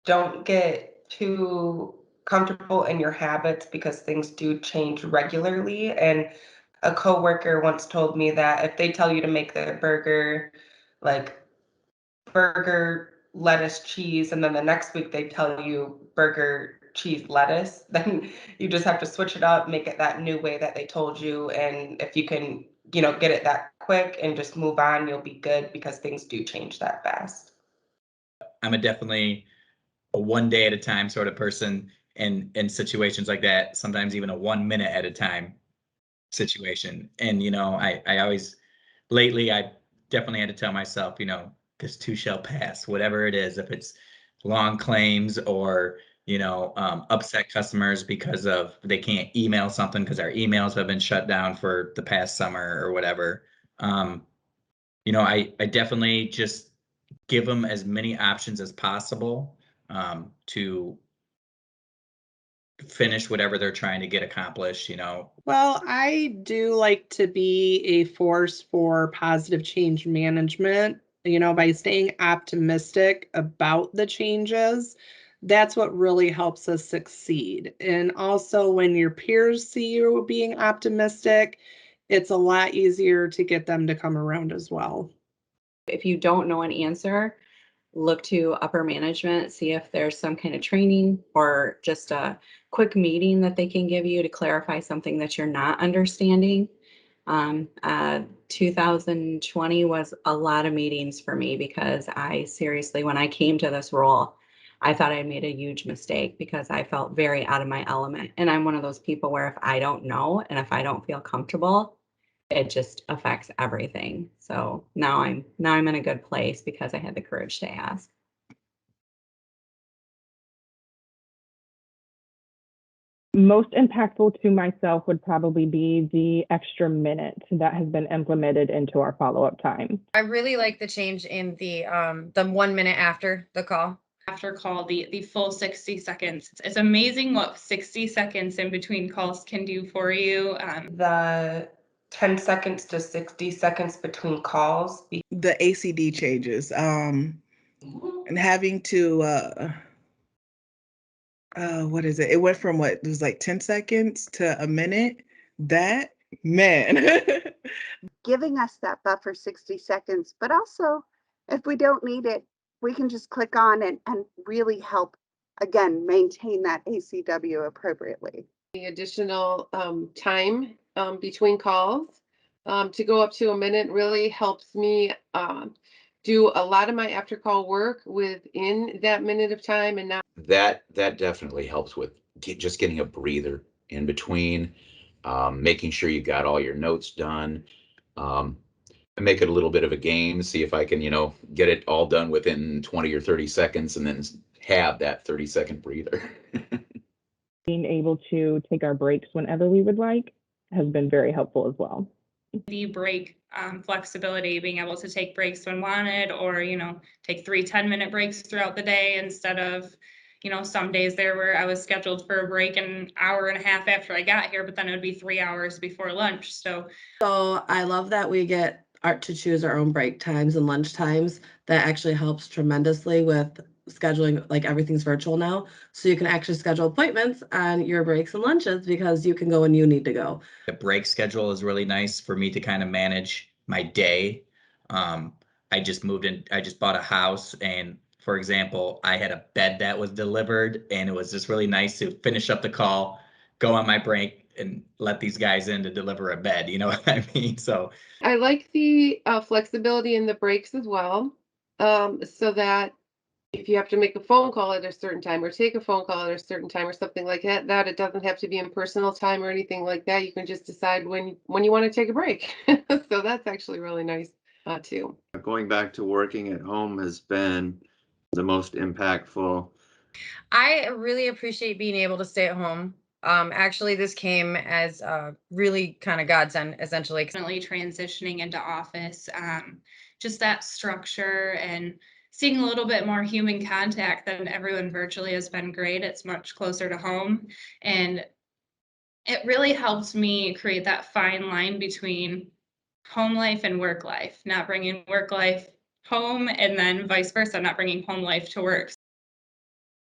don't get too comfortable in your habits because things do change regularly. And a coworker once told me that if they tell you to make the burger, like burger, lettuce, cheese, and then the next week they tell you burger, cheese, lettuce, then you just have to switch it up, make it that new way that they told you. And if you can, get it that quick and just move on, you'll be good because things do change that fast. I'm a definitely a one day at a time sort of person in situations like that, sometimes even a 1 minute at a time situation. And I always lately I definitely had to tell myself, this too shall pass, whatever it is, if it's long claims or upset customers because of they can't email something because our emails have been shut down for the past summer or whatever. um, I definitely just give them as many options as possible to finish whatever they're trying to get accomplished. Well, I do like to be a force for positive change management, by staying optimistic about the changes. That's what really helps us succeed. And also, when your peers see you being optimistic, it's a lot easier to get them to come around as well. If you don't know an answer, look to upper management, see if there's some kind of training or just a quick meeting that they can give you to clarify something that you're not understanding. 2020 was a lot of meetings for me because I seriously, when I came to this role, I thought I made a huge mistake because I felt very out of my element. And I'm one of those people where if I don't know and if I don't feel comfortable, it just affects everything. So now I'm in a good place because I had the courage to ask. Most impactful to myself would probably be the extra minute that has been implemented into our follow-up time. I really like the change in the 1 minute after the call. After call, the full 60 seconds. It's amazing what 60 seconds in between calls can do for you. The 10 seconds to 60 seconds between calls. The ACD changes, and having to, what is it? It went from what? It was like 10 seconds to a minute. That, man. Giving us that buffer 60 seconds, but also if we don't need it, we can just click on and really help, again, maintain that ACW appropriately. The additional time between calls to go up to a minute really helps me do a lot of my after call work within that minute of time and not. That definitely helps with just getting a breather in between, making sure you got all your notes done. Make it a little bit of a game, see if I can, get it all done within 20 or 30 seconds and then have that 30-second breather. Being able to take our breaks whenever we would like has been very helpful as well. The break flexibility, being able to take breaks when wanted or, take 3 10-minute breaks throughout the day instead of, some days there where I was scheduled for a break an hour and a half after I got here, but then it would be 3 hours before lunch. So I love that we get to choose our own break times and lunch times. That actually helps tremendously with scheduling, like everything's virtual now. So you can actually schedule appointments on your breaks and lunches because you can go when you need to go. The break schedule is really nice for me to kind of manage my day. I just bought a house, and for example, I had a bed that was delivered, and it was just really nice to finish up the call, go on my break, and let these guys in to deliver a bed. You know what I mean? So I like the flexibility in the breaks as well, so that if you have to make a phone call at a certain time or take a phone call at a certain time or something like that it doesn't have to be in personal time or anything like that. You can just decide when you want to take a break. So that's actually really nice too. Going back to working at home has been the most impactful. I really appreciate being able to stay at home. Actually, this came as really kind of godsend, essentially. definitely transitioning into office, just that structure and seeing a little bit more human contact than everyone virtually has been great. It's much closer to home. And it really helped me create that fine line between home life and work life, not bringing work life home and then vice versa, not bringing home life to work.